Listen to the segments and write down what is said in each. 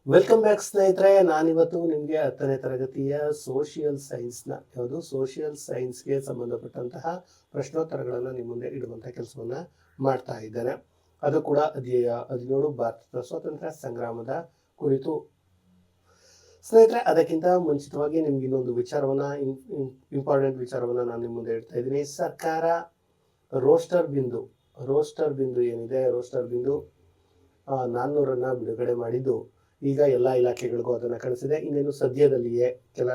Welcome back ಸ್ನೇಹಿತರೆ. ನಾನಿವತ್ತು ನಿಮಗೆ 10ನೇ ತರಗತಿಯ ಸೋಷಿಯಲ್ ಸೈನ್ಸ್ನ ಸೋಷಿಯಲ್ ಸೈನ್ಸ್ಗೆ ಸಂಬಂಧಪಟ್ಟಂತಹ ಪ್ರಶ್ನೋತ್ತರಗಳನ್ನು ನಿಮ್ಮ ಮುಂದೆ ಇಡುವಂಥ ಕೆಲಸವನ್ನು ಮಾಡ್ತಾ ಇದ್ದೇನೆ. ಅದು ಕೂಡ ಅಧ್ಯಾಯ 17 ಭಾರತದ ಸ್ವಾತಂತ್ರ್ಯ ಸಂಗ್ರಾಮದ ಕುರಿತು. ಸ್ನೇಹಿತರೆ, ಅದಕ್ಕಿಂತ ಮುಂಚಿತವಾಗಿ ನಿಮ್ಗೆ ಇನ್ನೊಂದು ವಿಚಾರವನ್ನ ಇಂಪಾರ್ಟೆಂಟ್ ವಿಚಾರವನ್ನ ನಾನು ನಿಮ್ಮ ಮುಂದೆ ಇಡ್ತಾ ಇದ್ದೀನಿ. ಸರ್ಕಾರ ರೋಸ್ಟರ್ ಬಿಂದು ಏನಿದೆ, ರೋಸ್ಟರ್ ಬಿಂದು 400 ಬಿಡುಗಡೆ ಮಾಡಿದ್ದು ಈಗ ಎಲ್ಲ ಇಲಾಖೆಗಳಿಗೂ ಅದನ್ನು ಕಳಿಸಿದೆ. ಇನ್ನೇನು ಸದ್ಯದಲ್ಲಿಯೇ ಕೆಲ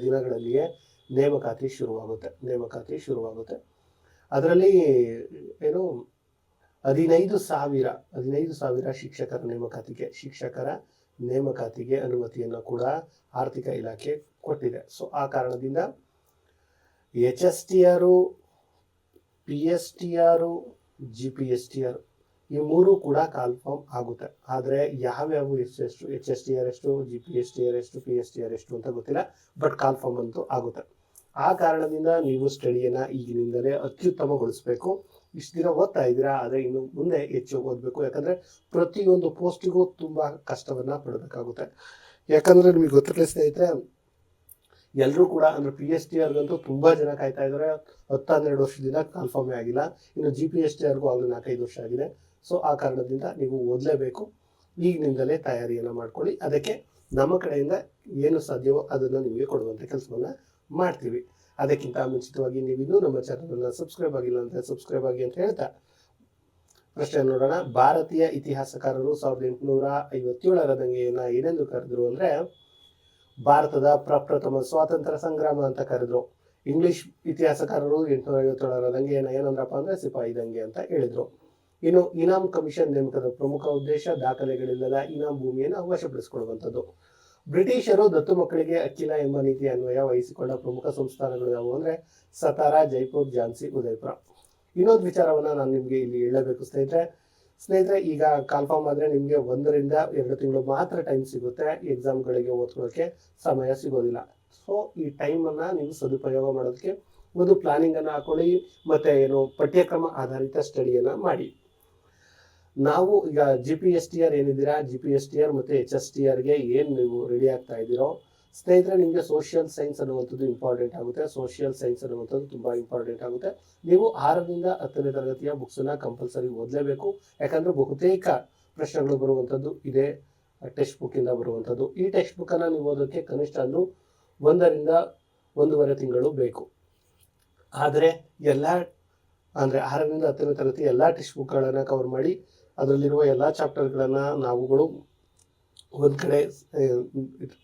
ದಿನಗಳಲ್ಲಿಯೇ ನೇಮಕಾತಿ ಶುರುವಾಗುತ್ತೆ. ಅದರಲ್ಲಿ ಏನು 15,000 ಶಿಕ್ಷಕರ ನೇಮಕಾತಿಗೆ ಅನುಮತಿಯನ್ನು ಕೂಡ ಆರ್ಥಿಕ ಇಲಾಖೆ ಕೊಟ್ಟಿದೆ. ಸೊ ಆ ಕಾರಣದಿಂದ HSTR, PSTR, GPSTR ಈ ಮೂರು ಕೂಡ ಕನ್ಫರ್ಮ್ ಆಗುತ್ತೆ. ಆದರೆ ಯಾವ್ಯಾವ ಎಷ್ಟು HSTR ಎಷ್ಟು, GPSTR ಎಷ್ಟು, PSTR ಎಷ್ಟು ಅಂತ ಗೊತ್ತಿಲ್ಲ, ಬಟ್ ಕನ್ಫರ್ಮ್ ಅಂತೂ ಆಗುತ್ತೆ. ಆ ಕಾರಣದಿಂದ ನೀವು ಸ್ಟಡಿಯನ್ನು ಈಗಿನಿಂದಲೇ ಅತ್ಯುತ್ತಮಗೊಳಿಸಬೇಕು. ಇಷ್ಟು ದಿನ ಓದ್ತಾ ಇದ್ದೀರಾ, ಆದರೆ ಇನ್ನು ಮುಂದೆ ಹೆಚ್ಚು ಓದಬೇಕು. ಯಾಕಂದರೆ ಪ್ರತಿಯೊಂದು ಪೋಸ್ಟಿಗೂ ತುಂಬ ಕಷ್ಟವನ್ನು ಪಡಬೇಕಾಗುತ್ತೆ. ಯಾಕಂದರೆ ನಿಮಗೆ ಗೊತ್ತಿರಲಿ ಸ್ನೇಹಿತರೆ, ಎಲ್ಲರೂ ಕೂಡ ಅಂದರೆ PSTRಗಂತೂ ತುಂಬ ಜನ ಕಾಯ್ತಾ ಇದ್ದಾರೆ. 10-12 ವರ್ಷದಿಂದ ಕನ್ಫರ್ಮೇ ಆಗಿಲ್ಲ. ಇನ್ನು GPSTRಗೂ ಆಗಲೂ 4-5 ವರ್ಷ ಆಗಿದೆ. ಸೊ ಆ ಕಾರಣದಿಂದ ನೀವು ಓದಲೇಬೇಕು. ಈಗಿನಿಂದಲೇ ತಯಾರಿಯನ್ನು ಮಾಡ್ಕೊಳ್ಳಿ. ಅದಕ್ಕೆ ನಮ್ಮ ಕಡೆಯಿಂದ ಏನು ಸಾಧ್ಯವೋ ಅದನ್ನು ನಿಮಗೆ ಕೊಡುವಂಥ ಕೆಲಸವನ್ನು ಮಾಡ್ತೀವಿ. ಅದಕ್ಕಿಂತ ಮುಂಚಿತವಾಗಿ ನೀವಿನ್ನೂ ನಮ್ಮ ಚಾನಲನ್ನು ಸಬ್ಸ್ಕ್ರೈಬ್ ಆಗಿಲ್ಲ ಅಂತ ಸಬ್ಸ್ಕ್ರೈಬ್ ಆಗಿ ಅಂತ ಹೇಳ್ತಾ ಪ್ರಶ್ನೆ ನೋಡೋಣ. ಭಾರತೀಯ ಇತಿಹಾಸಕಾರರು 1857ರ ದಂಗೆಯನ್ನು ಏನೆಂದು ಕರೆದ್ರು ಅಂದರೆ ಭಾರತದ ಪ್ರಪ್ರಥಮ ಸ್ವಾತಂತ್ರ್ಯ ಸಂಗ್ರಾಮ ಅಂತ ಕರೆದ್ರು. ಇಂಗ್ಲಿಷ್ ಇತಿಹಾಸಕಾರರು 1857ರ ದಂಗೆಯನ್ನು ಏನಂದ್ರಪ್ಪ ಅಂದರೆ ಸಿಪಾಯಿ ದಂಗೆ ಅಂತ ಹೇಳಿದ್ರು. ಇನ್ನು ಇನಾಮ್ ಕಮಿಷನ್ ನೇಮಕದ ಪ್ರಮುಖ ಉದ್ದೇಶ ದಾಖಲೆಗಳಿಲ್ಲದ ಇನಾಮ್ ಭೂಮಿಯನ್ನು ವಶಪಡಿಸಿಕೊಳ್ಳುವಂಥದ್ದು. ಬ್ರಿಟಿಷರು ದತ್ತು ಮಕ್ಕಳಿಗೆ ಹಕ್ಕಿಲ್ಲ ಎಂಬ ನೀತಿ ಅನ್ವಯ ವಹಿಸಿಕೊಂಡ ಪ್ರಮುಖ ಸಂಸ್ಥಾನಗಳು ಯಾವುವು ಅಂದರೆ ಸತಾರ, ಜೈಪುರ್, ಝಾನ್ಸಿ, ಉದಯಪುರ. ಇನ್ನೊಂದು ವಿಚಾರವನ್ನು ನಾನು ನಿಮಗೆ ಇಲ್ಲಿ ಹೇಳಬೇಕು ಸ್ನೇಹಿತರೆ, ಈಗ ಕನ್ಫರ್ಮ್ ಆದರೆ ನಿಮಗೆ 1 ರಿಂದ 2 ತಿಂಗಳು ಮಾತ್ರ ಟೈಮ್ ಸಿಗುತ್ತೆ. ಎಕ್ಸಾಮ್ಗಳಿಗೆ ಓದ್ಕೊಳ್ಳೋಕ್ಕೆ ಸಮಯ ಸಿಗೋದಿಲ್ಲ. ಸೊ ಈ ಟೈಮನ್ನು ನೀವು ಸದುಪಯೋಗ ಮಾಡೋದಕ್ಕೆ ಒಂದು ಪ್ಲಾನಿಂಗನ್ನು ಹಾಕೊಳ್ಳಿ, ಮತ್ತು ಪಠ್ಯಕ್ರಮ ಆಧಾರಿತ ಸ್ಟಡಿಯನ್ನು ಮಾಡಿ. ನಾವು ಈಗ GPSTR ಏನಿದ್ದೀರಾ, GPSTR ಮತ್ತು HSTRಗೆ ಏನು ನೀವು ರೆಡಿ ಆಗ್ತಾ ಇದ್ದೀರೋ ಸ್ನೇಹಿತರೆ, ನಿಮಗೆ ಸೋಷಿಯಲ್ ಸೈನ್ಸ್ ಅನ್ನುವಂಥದ್ದು ಇಂಪಾರ್ಟೆಂಟ್ ಆಗುತ್ತೆ. ತುಂಬ ಇಂಪಾರ್ಟೆಂಟ್ ಆಗುತ್ತೆ. ನೀವು 6ರಿಂದ 10ನೇ ತರಗತಿಯ ಬುಕ್ಸನ್ನು ಕಂಪಲ್ಸರಿ ಓದಲೇಬೇಕು. ಯಾಕಂದರೆ ಬಹುತೇಕ ಪ್ರಶ್ನೆಗಳು ಬರುವಂಥದ್ದು ಇದೇ ಟೆಕ್ಸ್ಟ್ ಬುಕ್ಕಿಂದ ಬರುವಂಥದ್ದು. ಈ ಟೆಕ್ಸ್ಟ್ ಬುಕ್ಕನ್ನು ನೀವು ಓದೋಕ್ಕೆ ಕನಿಷ್ಠ ಅಂದರೂ 1 ರಿಂದ 1.5 ತಿಂಗಳು ಬೇಕು. ಆದರೆ 6ರಿಂದ 10ನೇ ತರಗತಿ ಎಲ್ಲ ಟೆಕ್ಸ್ಟ್ ಬುಕ್ಗಳನ್ನು ಕವರ್ ಮಾಡಿ ಅದರಲ್ಲಿರುವ ಎಲ್ಲ ಚಾಪ್ಟರ್ಗಳನ್ನು ನಾವುಗಳು ಒಂದು ಕಡೆ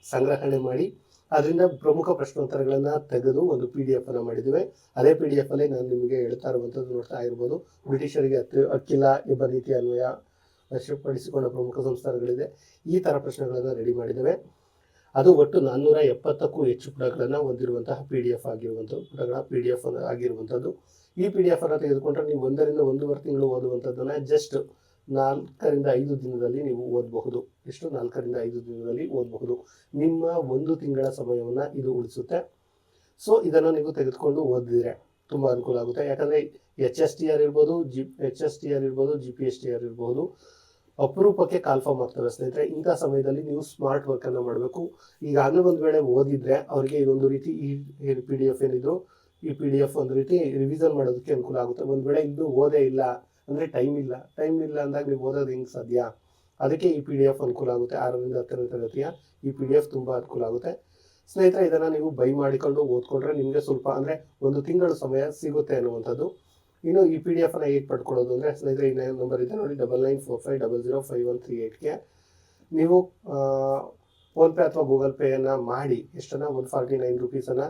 ಸಂಗ್ರಹಣೆ ಮಾಡಿ ಅದರಿಂದ ಪ್ರಮುಖ ಪ್ರಶ್ನೋತ್ತರಗಳನ್ನು ತೆಗೆದು ಒಂದು PDF ಅನ್ನು ಮಾಡಿದ್ದೇವೆ. ಅದೇ PDF ಅಲ್ಲಿ ನಾನು ನಿಮಗೆ ಹೇಳ್ತಾ ಇರುವಂಥದ್ದು ನೋಡ್ತಾ ಇರ್ಬೋದು. ಬ್ರಿಟಿಷರಿಗೆ ಹಕ್ಕಿಲ್ಲ ಎಂಬ ನೀತಿ ಅನ್ವಯ ವಶಪಡಿಸಿಕೊಂಡ ಪ್ರಮುಖ ಸಂಸ್ಥಾನಗಳಿದೆ. ಈ ಥರ ಪ್ರಶ್ನೆಗಳನ್ನು ರೆಡಿ ಮಾಡಿದ್ದೇವೆ. ಅದು ಒಟ್ಟು 470ಕ್ಕೂ ಹೆಚ್ಚು ಪುಟಗಳನ್ನು ಹೊಂದಿರುವಂತಹ PDF ಆಗಿರುವಂಥದ್ದು. ಈ PDF ಅನ್ನು ತೆಗೆದುಕೊಂಡ್ರೆ ನೀವು 1 ರಿಂದ 1.5 ತಿಂಗಳು ಓದುವಂಥದ್ದನ್ನು ಜಸ್ಟ್ 4ರಿಂದ 5 ದಿನದಲ್ಲಿ ನೀವು ಓದಬಹುದು. 4ರಿಂದ 5 ದಿನದಲ್ಲಿ ಓದಬಹುದು. ನಿಮ್ಮ 1 ತಿಂಗಳ ಸಮಯವನ್ನು ಇದು ಉಳಿಸುತ್ತೆ. ಸೊ ಇದನ್ನು ನೀವು ತೆಗೆದುಕೊಂಡು ಓದಿದ್ರೆ ತುಂಬ ಅನುಕೂಲ ಆಗುತ್ತೆ. ಯಾಕಂದರೆ HSTR ಇರ್ಬೋದು, GPSTR ಇರ್ಬೋದು, ಅಪರೂಪಕ್ಕೆ ಕನ್ಫರ್ಮ್ ಆಗ್ತವೆ ಸ್ನೇಹಿತರೆ. ಇಂಥ ಸಮಯದಲ್ಲಿ ನೀವು ಸ್ಮಾರ್ಟ್ ವರ್ಕನ್ನು ಮಾಡಬೇಕು. ಈಗಾಗಲೇ ಒಂದು ವೇಳೆ ಓದಿದ್ರೆ ಅವರಿಗೆ ಇದೊಂದು ರೀತಿ ಈ PDF ಏನಿದ್ರು ಈ PDF ಒಂದು ರೀತಿ ರಿವಿಷನ್ ಮಾಡೋದಕ್ಕೆ ಅನುಕೂಲ ಆಗುತ್ತೆ. ಒಂದು ವೇಳೆ ಇನ್ನೂ ಓದೇ ಇಲ್ಲ ಅಂದರೆ ಟೈಮ್ ಇಲ್ಲ ಅಂದಾಗ ನೀವು ಓದೋದು ಹೆಂಗೆ ಸಾಧ್ಯ? ಅದಕ್ಕೆ ಈ PDF ಅನುಕೂಲ ಆಗುತ್ತೆ. 6ರಿಂದ 10ನೇ ತರಗತಿಯ ಈ PDF ತುಂಬ ಅನುಕೂಲ ಆಗುತ್ತೆ ಸ್ನೇಹಿತರೆ. ಇದನ್ನು ನೀವು ಬೈ ಮಾಡಿಕೊಂಡು ಓದ್ಕೊಂಡ್ರೆ ನಿಮಗೆ ಸ್ವಲ್ಪ ಅಂದರೆ 1 ತಿಂಗಳ ಸಮಯ ಸಿಗುತ್ತೆ ಅನ್ನುವಂಥದ್ದು. ಇನ್ನು ಈ PDF ಅನ್ನು ಹೇಗೆ ಪಡ್ಕೊಳ್ಳೋದು ಅಂದರೆ ಸ್ನೇಹಿತರೆ, ಈ ನಂಬರ್ ಇದೆ ನೋಡಿ, 9945005138ಗೆ ನೀವು ಫೋನ್ಪೇ ಅಥವಾ ಗೂಗಲ್ ಪೇಯನ್ನು ಮಾಡಿ ಎಷ್ಟನ್ನು 149 ರುಪೀಸನ್ನು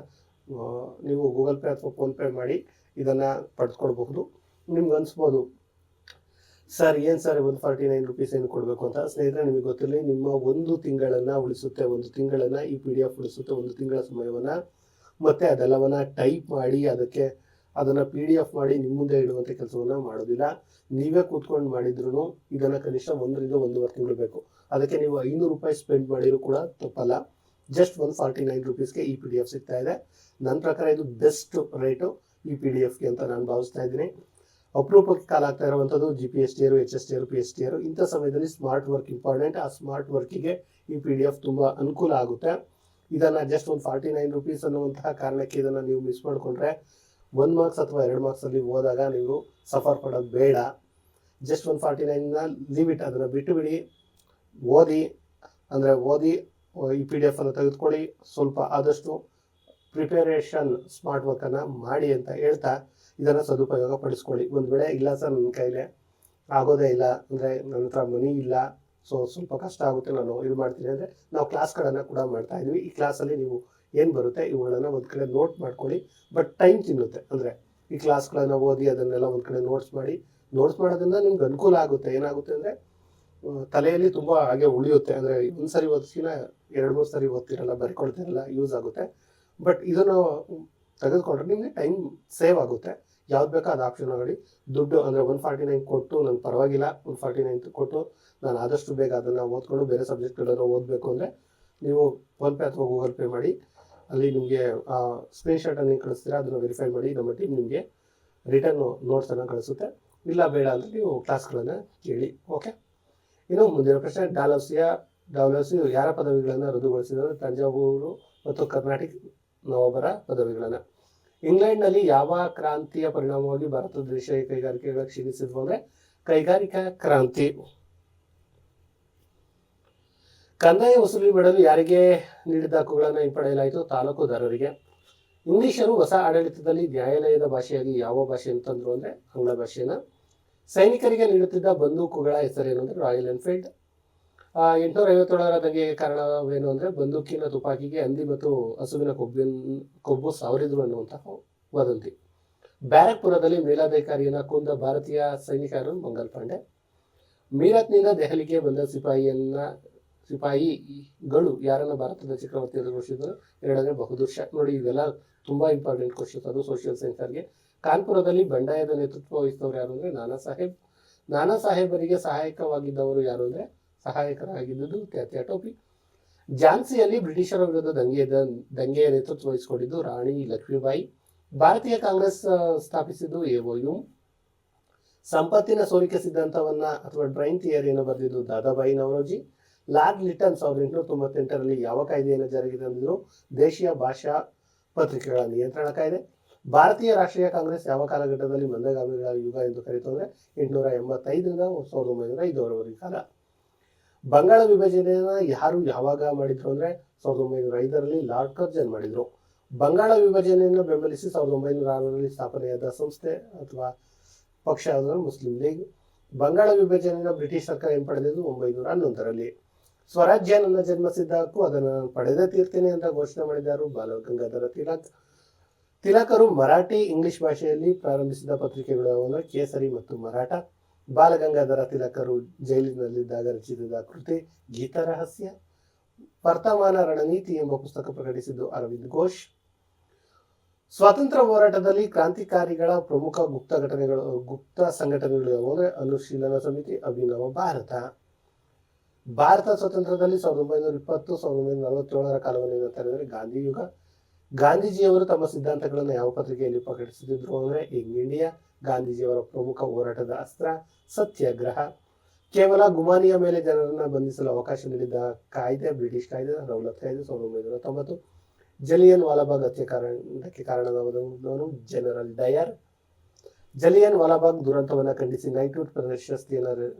ನೀವು ಗೂಗಲ್ ಪೇ ಅಥವಾ ಫೋನ್ಪೇ ಮಾಡಿ ಇದನ್ನು ಪಡೆದುಕೊಳ್ಬಹುದು. ನಿಮ್ಗೆ ಅನಿಸ್ಬೋದು, ಸರ್ 149 ರುಪೀಸ್ ಏನು ಕೊಡಬೇಕು ಅಂತ. ಸ್ನೇಹಿತರೆ, ನಿಮಗೆ ಗೊತ್ತಿರಲಿ, ನಿಮ್ಮ 1 ತಿಂಗಳನ್ನು ಉಳಿಸುತ್ತೆ. 1 ತಿಂಗಳನ್ನು ಈ PDF ಉಳಿಸುತ್ತೆ. 1 ತಿಂಗಳ ಸಮಯವನ್ನು ಮತ್ತು ಅದೆಲ್ಲವನ್ನು ಟೈಪ್ ಮಾಡಿ ಅದನ್ನು PDF ಮಾಡಿ ನಿಮ್ಮ ಮುಂದೆ ಇಡುವಂಥ ಕೆಲಸವನ್ನು ಮಾಡೋದಿಲ್ಲ. ನೀವೇ ಕೂತ್ಕೊಂಡು ಮಾಡಿದ್ರು ಇದನ್ನು ಕನಿಷ್ಠ 1 ರಿಂದ 1.5 ತಿಂಗಳು ಬೇಕು. ಅದಕ್ಕೆ ನೀವು 500 ರೂಪಾಯಿ ಸ್ಪೆಂಡ್ ಮಾಡಿರೂ ಕೂಡ ತಪ್ಪಲ್ಲ. ಜಸ್ಟ್ 149 ರುಪೀಸ್ಗೆ ಈ PDF ಸಿಗ್ತಾ ಇದೆ. ನನ್ನ ಪ್ರಕಾರ ಇದು ಬೆಸ್ಟ್ ರೇಟು ಈ PDFಗೆ ಅಂತ ನಾನು ಭಾವಿಸ್ತಾ ಇದ್ದೀನಿ. ಅಪರೂಪಕ್ಕೆ ಕಾಲ ಆಗ್ತಾ ಇರುವಂಥದ್ದು GPSTR, HSTR, PSTR. ಇಂಥ ಸಮಯದಲ್ಲಿ ಸ್ಮಾರ್ಟ್ ವರ್ಕ್ ಇಂಪಾರ್ಟೆಂಟ್. ಆ ಸ್ಮಾರ್ಟ್ ವರ್ಕಿಗೆ ಈ PDF ತುಂಬ ಅನುಕೂಲ ಆಗುತ್ತೆ. ಇದನ್ನು ಜಸ್ಟ್ ಒಂದು 49 ರುಪೀಸ್ ಅನ್ನುವಂತಹ ಕಾರಣಕ್ಕೆ ಇದನ್ನು ನೀವು ಮಿಸ್ ಮಾಡಿಕೊಂಡ್ರೆ 1 ಮಾರ್ಕ್ಸ್ ಅಥವಾ 2 ಮಾರ್ಕ್ಸಲ್ಲಿ ಓದಾಗ ನೀವು ಸಫರ್ ಪಡೋದು ಬೇಡ. ಜಸ್ಟ್ 149ನ ಲೀವ್ ಇಟ್, ಅದನ್ನು ಬಿಟ್ಟು ಬಿಡಿ. ಓದಿ ಈ PDF ಅನ್ನು ತೆಗೆದುಕೊಳ್ಳಿ. ಸ್ವಲ್ಪ ಆದಷ್ಟು ಪ್ರಿಪರೇಷನ್ ಸ್ಮಾರ್ಟ್ ವರ್ಕನ್ನು ಮಾಡಿ ಅಂತ ಹೇಳ್ತಾ ಇದನ್ನು ಸದುಪಯೋಗ ಪಡಿಸ್ಕೊಳ್ಳಿ. ಒಂದು ವೇಳೆ ಇಲ್ಲ ಸರ್ ನನ್ನ ಕೈಲೇ ಆಗೋದೇ ಇಲ್ಲ, ಅಂದರೆ ನನ್ನ ಹತ್ರ ಮನಿ ಇಲ್ಲ, ಸ್ವಲ್ಪ ಕಷ್ಟ ಆಗುತ್ತೆ, ನಾನು ಇದು ಮಾಡ್ತೀನಿ ಅಂದರೆ ನಾವು ಕ್ಲಾಸ್ಗಳನ್ನು ಕೂಡ ಮಾಡ್ತಾ ಇದ್ವಿ. ಈ ಕ್ಲಾಸಲ್ಲಿ ನೀವು ಏನು ಬರುತ್ತೆ ಇವುಗಳನ್ನು ಒಂದು ಕಡೆ ನೋಟ್ ಮಾಡ್ಕೊಳ್ಳಿ. ಬಟ್ ಟೈಮ್ ತಿನ್ನುತ್ತೆ. ಅಂದರೆ ಈ ಕ್ಲಾಸ್ಗಳನ್ನು ಓದಿ ಅದನ್ನೆಲ್ಲ ಒಂದು ಕಡೆ ನೋಟ್ಸ್ ಮಾಡೋದ್ರಿಂದ ನಿಮ್ಗೆ ಅನುಕೂಲ ಆಗುತ್ತೆ. ಏನಾಗುತ್ತೆ ಅಂದರೆ ತಲೆಯಲ್ಲಿ ತುಂಬ ಹಾಗೆ ಉಳಿಯುತ್ತೆ. ಅಂದರೆ ಒಂದು ಸರಿ ಓದಿಸಿನ 2-3 ಸರಿ ಓದ್ತಿರಲ್ಲ, ಬರ್ಕೊಳ್ತಿರಲ್ಲ, ಯೂಸ್ ಆಗುತ್ತೆ. ಬಟ್ ಇದನ್ನು ತೆಗೆದುಕೊಂಡ್ರೆ ನಿಮಗೆ ಟೈಮ್ ಸೇವ್ ಆಗುತ್ತೆ. ಯಾವ್ದು ಬೇಕೋ ಅದು ಆಪ್ಷನ್ ಮಾಡಿ. ದುಡ್ಡು ಅಂದರೆ 149 ಕೊಟ್ಟು ನನಗೆ ಪರವಾಗಿಲ್ಲ, 149 ಕೊಟ್ಟು ನಾನು ಆದಷ್ಟು ಬೇಗ ಅದನ್ನು ಓದ್ಕೊಂಡು ಬೇರೆ ಸಬ್ಜೆಕ್ಟ್ಗಳನ್ನು ಓದಬೇಕು ಅಂದರೆ ನೀವು ಫೋನ್ಪೇ ಅಥವಾ ಗೂಗಲ್ ಪೇ ಮಾಡಿ. ಅಲ್ಲಿ ನಿಮಗೆ ಸ್ಕ್ರೀನ್ಶಾಟನ್ನು ಕಳಿಸ್ತೀರಾ, ಅದನ್ನು ವೆರಿಫೈ ಮಾಡಿ ನಮ್ಮ ಟೀಮ್ ನಿಮಗೆ ರಿಟರ್ನ್ ನೋಟ್ಸನ್ನು ಕಳಿಸುತ್ತೆ. ಇಲ್ಲ ಬೇಡ ಅಂದರೆ ನೀವು ಕ್ಲಾಸ್ಗಳನ್ನು ಕೇಳಿ. ಓಕೆ, ಇನ್ನು ಮುಂದಿನ ಪ್ರಶ್ನೆ, ಡಾಲೌಸಿಯು ಯಾರ ಪದವಿಗಳನ್ನು ರದ್ದುಗೊಳಿಸಿದರೆ? ತಂಜಾವೂರು ಮತ್ತು ಕರ್ನಾಟಕ ನವಾಬರ ಪದವಿಗಳನ್ನು. ಇಂಗ್ಲೆಂಡ್ನಲ್ಲಿ ಯಾವ ಕ್ರಾಂತಿಯ ಪರಿಣಾಮವಾಗಿ ಭಾರತದ ದೇಶೀಯ ಕೈಗಾರಿಕೆಗಳ ಕ್ಷೀಣಿಸಿದ್ವು ಅಂದರೆ ಕೈಗಾರಿಕಾ ಕ್ರಾಂತಿ. ಕಂದಾಯ ವಸೂಲಿ ಮಾಡಲು ಯಾರಿಗೆ ನೀಡಿದ ಹಕ್ಕುಗಳನ್ನು ಹಿಂಪಡೆಯಲಾಯಿತು? ತಾಲೂಕುದಾರರಿಗೆ. ಇಂಗ್ಲಿಷರು ಹೊಸ ಆಡಳಿತದಲ್ಲಿ ನ್ಯಾಯಾಲಯದ ಭಾಷೆಯಾಗಿ ಯಾವ ಭಾಷೆ ಅಂತಂದ್ರು ಅಂದರೆ ಆಂಗ್ಲ ಭಾಷೆನ. ಸೈನಿಕರಿಗೆ ನೀಡುತ್ತಿದ್ದ ಬಂದೂಕುಗಳ ಹೆಸರೇನು ಅಂದರೆ ರಾಯಲ್ ಎನ್ಫೀಲ್ಡ್. 857ರ ದಂಗೆಗೆ ಕಾರಣವೇನು ಅಂದರೆ ಬಂದೂಕಿನ ತುಪಾಕಿಗೆ ಹಂದಿ ಮತ್ತು ಹಸುವಿನ ಕೊಬ್ಬು ಸಾವರಿದ್ರು ಅನ್ನುವಂತಹ ವದಂತಿ. ಬ್ಯಾರಕ್ಪುರದಲ್ಲಿ ಮೇಲಾಧಿಕಾರಿಯನ್ನ ಕೊಂದ ಭಾರತೀಯ ಸೈನಿಕರು ಮಂಗಲ್ ಪಾಂಡೆ. ಮೀರತ್ನಿಂದ ದೆಹಲಿಗೆ ಬಂದ ಸಿಪಾಯಿಗಳು ಯಾರನ್ನ ಭಾರತದ ಚಕ್ರವರ್ತಿ ಎಂದು ಘೋಷಿಸಿದರು? 2ನೇ ಬಹದ್ದೂರ್ ಶಾ. ನೋಡಿ, ಇವೆಲ್ಲ ತುಂಬಾ ಇಂಪಾರ್ಟೆಂಟ್ ಕ್ವಶನ್ಸ್, ಅದು ಸೋಷಿಯಲ್ ಸೈನ್ಸರ್ಗೆ. ಕಾನ್ಪುರದಲ್ಲಿ ಬಂಡಾಯದ ನೇತೃತ್ವ ವಹಿಸಿದವರು ಯಾರು ಅಂದರೆ ನಾನಾ ಸಾಹೇಬರಿಗೆ ಸಹಾಯಕವಾಗಿದ್ದವರು ಯಾರು ಅಂದರೆ ಸಹಾಯಕರಾಗಿದ್ದುದು ತ್ಯಾತ್ಯಾ ಟೋಪಿ. ಝಾನ್ಸಿಯಲ್ಲಿ ಬ್ರಿಟಿಷರ ವಿರುದ್ಧ ದಂಗೆಯ ನೇತೃತ್ವ ವಹಿಸಿಕೊಂಡಿದ್ದು ರಾಣಿ ಲಕ್ಷ್ಮೀಬಾಯಿ. ಭಾರತೀಯ ಕಾಂಗ್ರೆಸ್ ಸ್ಥಾಪಿಸಿದ್ದು ಎಒಯು. ಸಂಪತ್ತಿನ ಸೋರಿಕೆ ಸಿದ್ಧಾಂತವನ್ನ ಅಥವಾ ಡ್ರೈನ್ ಥಿಯರಿಯನ್ನು ಬರೆದಿದ್ದು ದಾದಾಬಾಯಿ ನವರೋಜಿ. ಲಾರ್ಡ್ ಲಿಟನ್ 1898ರಲ್ಲಿ ಯಾವ ಕಾಯ್ದೆಯನ್ನು ಜಾರಿಗೆ ತಂದಿದ್ರು? ದೇಶೀಯ ಭಾಷಾ ಪತ್ರಿಕೆಗಳ ನಿಯಂತ್ರಣ ಕಾಯ್ದೆ. ಭಾರತೀಯ ರಾಷ್ಟ್ರೀಯ ಕಾಂಗ್ರೆಸ್ ಯಾವ ಕಾಲಘಟ್ಟದಲ್ಲಿ ಮಂದಗಾಮಿಗಳ ಯುಗ ಎಂದು ಕರೆಯಿತು ಅಂದರೆ 885ರಿಂದ 1905ರವರೆಗೆ ಕಾಲ. ಬಂಗಾಳ ವಿಭಜನೆಯನ್ನ ಯಾರು ಯಾವಾಗ ಮಾಡಿದ್ರು ಅಂದರೆ 1905ರಲ್ಲಿ ಲಾರ್ಡ್ ಕರ್ಜನ್ ಮಾಡಿದ್ರು. ಬಂಗಾಳ ವಿಭಜನೆಯನ್ನು ಬೆಂಬಲಿಸಿ 1906ರಲ್ಲಿ ಸ್ಥಾಪನೆಯಾದ ಸಂಸ್ಥೆ ಅಥವಾ ಪಕ್ಷ ಯಾವುದು? Muslim league. ಬಂಗಾಳ ವಿಭಜನೆಯನ್ನು ಬ್ರಿಟಿಷ್ ಸರ್ಕಾರ ಹಿಂಪಡೆದಿದ್ದು 1911ರಲ್ಲಿ. ಸ್ವರಾಜ್ಯ ನನ್ನ ಜನ್ಮಸಿದ್ಧ ಹಕ್ಕು, ಅದನ್ನು ಪಡೆದೇ ತೀರ್ತೀನಿ ಅಂತ ಘೋಷಣೆ ಮಾಡಿದರು ಬಾಲಗಂಗಾಧರ ತಿಲಕ್. ತಿಲಕರು ಮರಾಠಿ ಇಂಗ್ಲಿಷ್ ಭಾಷೆಯಲ್ಲಿ ಪ್ರಾರಂಭಿಸಿದ ಪತ್ರಿಕೆಗಳು ಅಂದರೆ ಕೇಸರಿ ಮತ್ತು ಮರಾಠ. ಬಾಲಗಂಗಾಧರ ತಿಲಕರು ಜೈಲಿನಲ್ಲಿದ್ದಾಗ ರಚಿಸಿದ ಕೃತಿ ಗೀತರಹಸ್ಯ. ವರ್ತಮಾನ ರಣನೀತಿ ಎಂಬ ಪುಸ್ತಕ ಪ್ರಕಟಿಸಿದ್ದು ಅರವಿಂದ್ ಘೋಷ್. ಸ್ವಾತಂತ್ರ್ಯ ಹೋರಾಟದಲ್ಲಿ ಕ್ರಾಂತಿಕಾರಿಗಳ ಪ್ರಮುಖ ಗುಪ್ತ ಸಂಘಟನೆಗಳು ಯಾವುವು ಅಂದರೆ ಅನುಶೀಲನ ಸಮಿತಿ, ಅಭಿನವ ಭಾರತ. ಭಾರತ ಸ್ವಾತಂತ್ರ್ಯದಲ್ಲಿ 1920-1947ರ ಕಾಲವನ್ನು ಏನಂತಾರೆ ಗಾಂಧಿ ಯುಗ. ಗಾಂಧೀಜಿಯವರು ತಮ್ಮ ಸಿದ್ಧಾಂತಗಳನ್ನು ಯಾವ ಪತ್ರಿಕೆಯಲ್ಲಿ ಪ್ರಕಟಿಸುತ್ತಿದ್ರು ಅಂದರೆ ಯಂಗ್ ಇಂಡಿಯಾ. ಗಾಂಧೀಜಿಯವರ ಪ್ರಮುಖ ಹೋರಾಟದ ಅಸ್ತ್ರ ಸತ್ಯಾಗ್ರಹ. ಕೇವಲ ಗುಮಾನಿಯ ಮೇಲೆ ಜನರನ್ನ ಬಂಧಿಸಲು ಅವಕಾಶ ನೀಡಿದ ಕಾಯ್ದೆ ಬ್ರಿಟಿಷ್ ಕಾಯ್ದೆ, ರೌಲತ್ ಕಾಯ್ದೆ 1990. ಜಲಿಯನ್ ವಾಲಾಬಾಗ್ ಹತ್ಯಾಕಾಂಡಕ್ಕೆ ಕಾರಣವಾದವನು ಜನರಲ್ ಡಯರ್. ಜಲಿಯನ್ ವಾಲಾಬಾಗ್ ದುರಂತವನ್ನು ಖಂಡಿಸಿ ನೈಟ್ಹುಡ್ ಪ್ರಶಸ್ತಿಯನ್ನು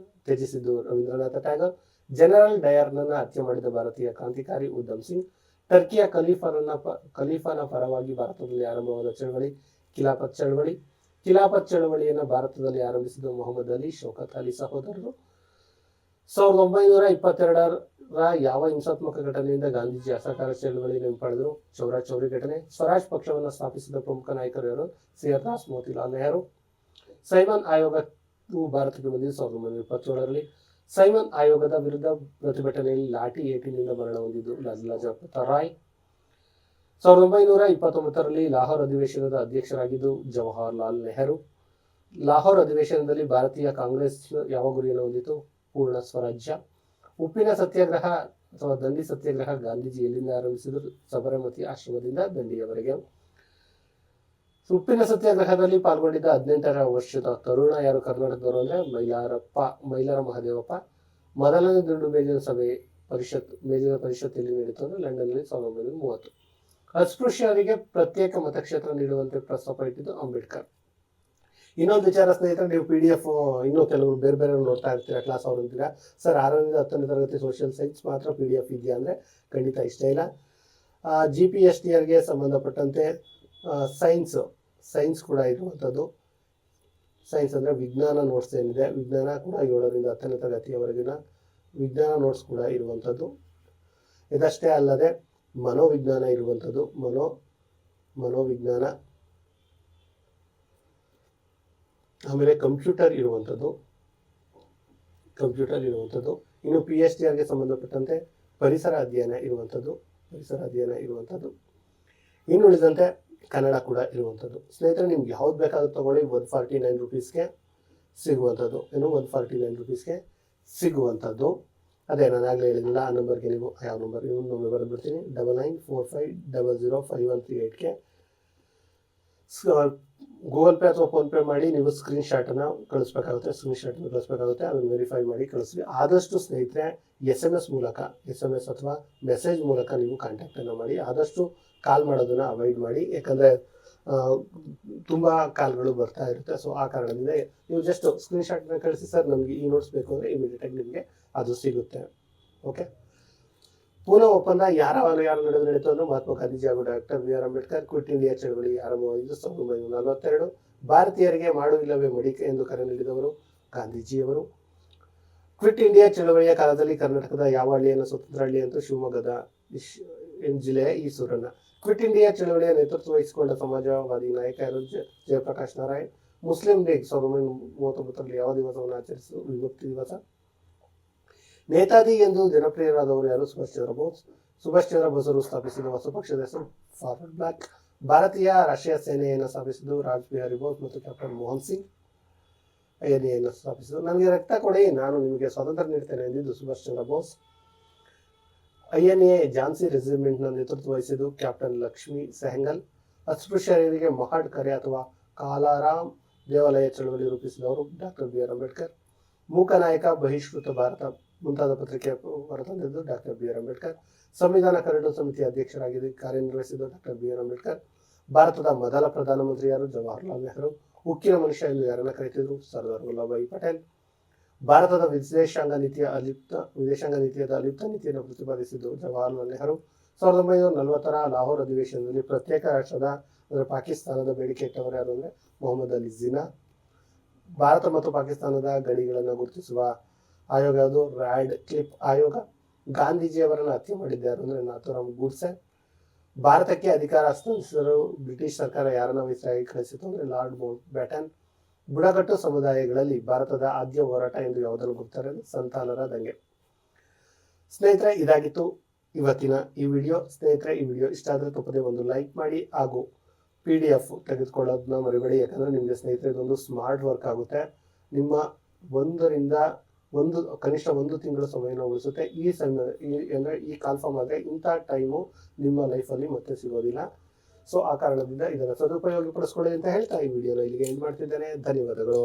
ತ್ಯಜಿಸಿದ್ದು ರವೀಂದ್ರನಾಥ ಟ್ಯಾಗೋರ್. ಜನರಲ್ ಡಯರ್ನನ್ನ ಹತ್ಯೆ ಮಾಡಿದ ಭಾರತೀಯ ಕ್ರಾಂತಿಕಾರಿ ಉಧಮ್ ಸಿಂಗ್. ಟರ್ಕಿಯ ಖಲೀಫನ ಪರವಾಗಿ ಭಾರತದಲ್ಲಿ ಆರಂಭವಾದ ಚಳವಳಿ ಖಿಲಾಫತ್ ಚಳವಳಿ. ಖಿಲಾಫತ್ ಚಳವಳಿಯನ್ನು ಭಾರತದಲ್ಲಿ ಆರಂಭಿಸಿದ ಮೊಹಮ್ಮದ್ ಅಲಿ, ಶೌಕತ್ ಅಲಿ ಸಹೋದರರು. 1922ರ ಯಾವ ಹಿಂಸಾತ್ಮಕ ಘಟನೆಯಿಂದ ಗಾಂಧೀಜಿ ಅಸಹಕಾರ ಚಳವಳಿಯನ್ನು ಹಿಂಪಡೆದರು? ಚೌರಿ ಘಟನೆ. ಸ್ವರಾಜ್ ಪಕ್ಷವನ್ನು ಸ್ಥಾಪಿಸಿದ ಪ್ರಮುಖ ನಾಯಕರು ಯಾರು? ಸಿಆರ್ ದಾಸ್, ಮೋತಿಲಾಲ್ ನೆಹರು. ಸೈಮನ್ ಆಯೋಗವು ಭಾರತಕ್ಕೆ ಬಂದಿದ್ದು 1927ರಲ್ಲಿ. ಸೈಮನ್ ಆಯೋಗದ ವಿರುದ್ಧ ಪ್ರತಿಭಟನೆಯಲ್ಲಿ ಲಾಠಿ ಏಟಿನಿಂದ ಮರಣ ಹೊಂದಿದ್ದು ಲಾಲಾ ಲಜಪತ್ ರಾಯ್. 1929ರಲ್ಲಿ ಲಾಹೋರ್ ಅಧಿವೇಶನದ ಅಧ್ಯಕ್ಷರಾಗಿದ್ದು ಜವಾಹರ್ಲಾಲ್ ನೆಹರು. ಲಾಹೋರ್ ಅಧಿವೇಶನದಲ್ಲಿ ಭಾರತೀಯ ಕಾಂಗ್ರೆಸ್ ಯಾವ ಗುರಿಯನ್ನು ಹೊಂದಿತು? ಪೂರ್ಣ ಸ್ವರಾಜ್ಯ. ಉಪ್ಪಿನ ಸತ್ಯಾಗ್ರಹ ಅಥವಾ ದಂಡಿ ಸತ್ಯಾಗ್ರಹ ಗಾಂಧೀಜಿ ಎಲ್ಲಿಂದ ಆರಂಭಿಸಿದರು? ಸಬರಮತಿ ಆಶ್ರಮದಿಂದ ದಂಡಿಯವರೆಗೆ. ಉಪ್ಪಿನ ಸತ್ಯಾಗ್ರಹದಲ್ಲಿ ಪಾಲ್ಗೊಂಡಿದ್ದ 18 ವರ್ಷದ ತರುಣ ಯಾರು ಕರ್ನಾಟಕದವರು ಅಂದ್ರೆ ಮೈಲಾರ ಮಹದೇವಪ್ಪ. ಮೊದಲನೇ ದುಂಡು ಮೇಜಿನ ಪರಿಷತ್ ಎಲ್ಲಿ ನಡೀತು ಅಂದ್ರೆ ಲಂಡನ್ನಲ್ಲಿ 1930. ಅಸ್ಪೃಶ್ಯರಿಗೆ ಪ್ರತ್ಯೇಕ ಮತಕ್ಷೇತ್ರ ನೀಡುವಂತೆ ಪ್ರಸ್ತಾಪ ಇಟ್ಟಿದ್ದು ಅಂಬೇಡ್ಕರ್. ಇನ್ನೊಂದು ವಿಚಾರ ಸ್ನೇಹಿತರೆ, ನೀವು PDF ಇನ್ನೂ ಕೆಲವರು ಬೇರೆ ನೋಡ್ತಾ ಇರ್ತೀರಾ, ಕ್ಲಾಸ್ ಅವ್ರು ಅಂತೀರಾ ಸರ್ 6ರಿಂದ 10ನೇ ತರಗತಿ ಸೋಷಿಯಲ್ ಸೈನ್ಸ್ ಮಾತ್ರ PDF ಇದೆಯಾ ಅಂದರೆ ಖಂಡಿತ ಇಷ್ಟ ಇಲ್ಲ. GPSTRಗೆ ಸಂಬಂಧಪಟ್ಟಂತೆ ಸೈನ್ಸ್ ಕೂಡ ಇರುವಂಥದ್ದು. ಸೈನ್ಸ್ ಅಂದರೆ ವಿಜ್ಞಾನ ನೋಟ್ಸ್ ಏನಿದೆ, ವಿಜ್ಞಾನ ಕೂಡ 7ರಿಂದ 10ನೇ ತರಗತಿಯವರೆಗಿನ ವಿಜ್ಞಾನ ನೋಟ್ಸ್ ಕೂಡ ಇರುವಂಥದ್ದು. ಇದಷ್ಟೇ ಅಲ್ಲದೆ ಮನೋವಿಜ್ಞಾನ ಇರುವಂಥದ್ದು, ಮನೋವಿಜ್ಞಾನ, ಆಮೇಲೆ ಕಂಪ್ಯೂಟರ್ ಇರುವಂಥದ್ದು. ಇನ್ನು PSTRಗೆ ಸಂಬಂಧಪಟ್ಟಂತೆ ಪರಿಸರ ಅಧ್ಯಯನ ಇರುವಂಥದ್ದು. ಇನ್ನುಳಿದಂತೆ ಕನ್ನಡ ಕೂಡ ಇರುವಂಥದ್ದು. ಸ್ನೇಹಿತರೆ, ನಿಮ್ಗೆ ಯಾವ್ದು ಬೇಕಾದ್ರೂ ತಗೊಳ್ಳಿ, 149 ರುಪೀಸ್ಗೆ ಸಿಗುವಂಥದ್ದು. 149 ರುಪೀಸ್ಗೆ ಸಿಗುವಂಥದ್ದು. ಅದೇ ನಾನು ಆಗಲೇ ಹೇಳಿದ್ನಲ್ಲ, ಆ ನಂಬರ್ಗೆ ನೀವು ಯಾವ ನಂಬರ್ ಇನ್ನೊಮ್ಮೆ ಬರೆದ್ಬಿಡ್ತೀನಿ, 9945005138ಗೆ ಗೂಗಲ್ ಪೇ ಅಥವಾ ಫೋನ್ಪೇ ಮಾಡಿ ನೀವು ಸ್ಕ್ರೀನ್ಶಾಟನ್ನು ಕಳಿಸ್ಬೇಕಾಗುತ್ತೆ. ಅದನ್ನು ವೆರಿಫೈ ಮಾಡಿ ಕಳಿಸ್ರಿ. ಆದಷ್ಟು ಸ್ನೇಹಿತರೆ SMS ಅಥವಾ ಮೆಸೇಜ್ ಮೂಲಕ ನೀವು ಕಾಂಟ್ಯಾಕ್ಟನ್ನು ಮಾಡಿ. ಆದಷ್ಟು ಕಾಲ್ ಮಾಡೋದನ್ನು ಅವಾಯ್ಡ್ ಮಾಡಿ, ಯಾಕಂದರೆ ತುಂಬ ಕಾಲ್ಗಳು ಬರ್ತಾ ಇರುತ್ತೆ. ಸೊ ಆ ಕಾರಣದಿಂದ ನೀವು ಜಸ್ಟ್ ಸ್ಕ್ರೀನ್ಶಾಟನ್ನು ಕಳಿಸಿ, ಸರ್ ನಮಗೆ ಈ ನೋಟ್ಸ್ ಬೇಕು ಅಂದರೆ ಇಮಿಡಿಯೇಟಾಗಿ ನಿಮಗೆ ಅದು ಸಿಗುತ್ತೆ. ಓಕೆ. ಪೂನಾ ಒಪ್ಪಂದ ಯಾರ ನಡುವೆ ನಡೀತು ಅಂದ್ರೆ ಮಹಾತ್ಮ ಗಾಂಧೀಜಿ ಹಾಗೂ doctor BR Ambedkar. Quit India ಚಳವಳಿ ಆರಂಭವಾಗಿದ್ದು 1942. ಭಾರತೀಯರಿಗೆ ಮಾಡು ಇಲ್ಲವೇ ಮಡಿ ಎಂದು ಕರೆ ನೀಡಿದವರು ಗಾಂಧೀಜಿಯವರು. ಕ್ವಿಟ್ ಇಂಡಿಯಾ ಚಳವಳಿಯ ಕಾಲದಲ್ಲಿ ಕರ್ನಾಟಕದ ಯಾವ ಹಳ್ಳಿಯನ್ನು ಸ್ವತಂತ್ರ ಹಳ್ಳಿ ಅಂತ ಶಿವಮೊಗ್ಗದ ಜಿಲ್ಲೆಯ ಈಸೂರನ್ನ. ಕ್ವಿಟ್ ಇಂಡಿಯಾ ಚಳವಳಿಯ ನೇತೃತ್ವ ವಹಿಸಿಕೊಂಡ ಸಮಾಜವಾದಿ ನಾಯಕ ಯಾರು? ಜಯಪ್ರಕಾಶ್ ನಾರಾಯಣ್. ಮುಸ್ಲಿಂ ಲೀಗ್ 1939ರಲ್ಲಿ ಯಾವ ದಿವಸವನ್ನು ಆಚರಿಸಿದರು? ವಿಭಕ್ತಿ ದಿವಸ. ನೇತಾಜಿ ಎಂದು ಜನಪ್ರಿಯರಾದವರು ಯಾರು? ಸುಭಾಷ್ ಚಂದ್ರ ಬೋಸರು ಸ್ಥಾಪಿಸಿದ ಹೊಸ ಪಕ್ಷದ ಹೆಸರು ಫಾರ್ವರ್ಡ್ ಬ್ಲಾಕ್. ಭಾರತೀಯ ರಾಷ್ಟ್ರೀಯ ಸೇನೆಯನ್ನು ಸ್ಥಾಪಿಸಿದ್ದು ರಾಜ್ ಬಿಹಾರಿ ಬೋಸ್ ಮತ್ತು ಕ್ಯಾಪ್ಟನ್ ಮೋಹನ್ ಸಿಂಗ್. INA ಸ್ಥಾಪಿಸಿದ್ದು. ನನಗೆ ರಕ್ತ ಕೊಡಿ, ನಾನು ನಿಮಗೆ ಸ್ವಾತಂತ್ರ್ಯ ನೀಡ್ತೇನೆ ಎಂದಿದ್ದು ಸುಭಾಷ್ ಚಂದ್ರ ಬೋಸ್. INA ಝಾನ್ಸಿ ರೆಜಿಮೆಂಟ್ನ ನೇತೃತ್ವ ವಹಿಸಿದ್ದು ಕ್ಯಾಪ್ಟನ್ ಲಕ್ಷ್ಮೀ ಸೆಹಗಲ್. ಅಸ್ಪೃಶ್ಯರಿಗೆ ಮಹಡ್ ಕರೆ ಅಥವಾ ಕಾಲಾರಾಮ್ ದೇವಾಲಯ ಚಳವಳಿ ರೂಪಿಸಿದವರು ಡಾಕ್ಟರ್ BR ಅಂಬೇಡ್ಕರ್. ಮೂಕನಾಯಕ, ಬಹಿಷ್ಕೃತ ಭಾರತ ಮುಂತಾದ ಪತ್ರಿಕೆ ಹೊರತಂದಿದ್ದು ಡಾಕ್ಟರ್ BR ಅಂಬೇಡ್ಕರ್. ಸಂವಿಧಾನ ಕರಡು ಸಮಿತಿ ಅಧ್ಯಕ್ಷರಾಗಿ ಕಾರ್ಯನಿರ್ವಹಿಸಿದ ಡಾಕ್ಟರ್ BR ಅಂಬೇಡ್ಕರ್. ಭಾರತದ ಮೊದಲ ಪ್ರಧಾನಮಂತ್ರಿ ಯಾರು? ಜವಾಹರ್ಲಾಲ್ ನೆಹರು. ಉಕ್ಕಿನ ಮನುಷ್ಯ ಎಂದು ಯಾರನ್ನ ಕರೆತಿದ್ರು? ಸರ್ದಾರ್ ವಲ್ಲಭಭಾಯಿ ಪಟೇಲ್. ಭಾರತದ ವಿದೇಶಾಂಗ ನೀತಿಯದ ಅಲಿಪ್ತ ನೀತಿಯನ್ನು ಪ್ರತಿಪಾದಿಸಿದ್ದು ಜವಾಹರ್ಲಾಲ್ ನೆಹರು. 1940ರ ಲಾಹೋರ್ ಅಧಿವೇಶನದಲ್ಲಿ ಪ್ರತ್ಯೇಕ ರಾಷ್ಟ್ರದ ಅಂದರೆ ಪಾಕಿಸ್ತಾನದ ಬೇಡಿಕೆ ಇಟ್ಟವರು ಯಾರು ಅಂದರೆ ಮೊಹಮ್ಮದ್ ಅಲಿ ಜಿನ್ನಾ. ಭಾರತ ಮತ್ತು ಪಾಕಿಸ್ತಾನದ ಗಡಿಗಳನ್ನು ಗುರುತಿಸುವ ಆಯೋಗ ಯಾವುದು? ರ್ಯಾಡ್ ಕ್ಲಿಫ್ ಆಯೋಗ. ಗಾಂಧೀಜಿಯವರನ್ನು ಹತ್ಯೆ ಮಾಡಿದ್ದರು ಅಂದರೆ ನಾಥೂರಾಮ್ ಗೂಡ್ಸೆ. ಭಾರತಕ್ಕೆ ಅಧಿಕಾರ ಹಸ್ತಾಂತರಿಸಲು ಬ್ರಿಟಿಷ್ ಸರ್ಕಾರ ಯಾರನ್ನ ವೈಸ್ರಾಯಿ ಕಳಿಸಿತು ಅಂದರೆ ಲಾರ್ಡ್ ಮೌಂಟ್ ಬ್ಯಾಟನ್. ಬುಡಕಟ್ಟು ಸಮುದಾಯಗಳಲ್ಲಿ ಭಾರತದ ಆದ್ಯ ಹೋರಾಟ ಎಂದು ಯಾವುದನ್ನು ಗುರುತಾರೆ? ಸಂತಾಲರ ದಂಗೆ. ಸ್ನೇಹಿತರೆ, ಇದಾಗಿತ್ತು ಇವತ್ತಿನ ಈ ವಿಡಿಯೋ. ಸ್ನೇಹಿತರೆ, ಈ ವಿಡಿಯೋ ಇಷ್ಟ ಆದರೆ ತಪ್ಪದೆ ಒಂದು ಲೈಕ್ ಮಾಡಿ ಹಾಗೂ PDF ತೆಗೆದುಕೊಳ್ಳೋದನ್ನ ಮರಿಬೇಡಿ. ಯಾಕಂದರೆ ನಿಮಗೆ ಸ್ನೇಹಿತರೆ ಇದೊಂದು ಸ್ಮಾರ್ಟ್ ವರ್ಕ್ ಆಗುತ್ತೆ. ನಿಮ್ಮ ಕನಿಷ್ಠ 1 ತಿಂಗಳ ಸಮಯನ ಉಳಿಸುತ್ತೆ. ಈ ಕಾಲ್ಫಾರ್ಮ್ ಆದರೆ ಇಂಥ ಟೈಮು ನಿಮ್ಮ ಲೈಫಲ್ಲಿ ಮತ್ತೆ ಸಿಗೋದಿಲ್ಲ. ಸೊ ಆ ಕಾರಣದಿಂದ ಇದನ್ನು ಸದುಪಯೋಗ ಪಡಿಸ್ಕೊಳ್ಳಿ ಅಂತ ಹೇಳ್ತಾ ಈ ವಿಡಿಯೋನ ಇಲ್ಲಿಗೆ ಎಂಡ್ ಮಾಡ್ತಿದ್ದೇನೆ. ಧನ್ಯವಾದಗಳು.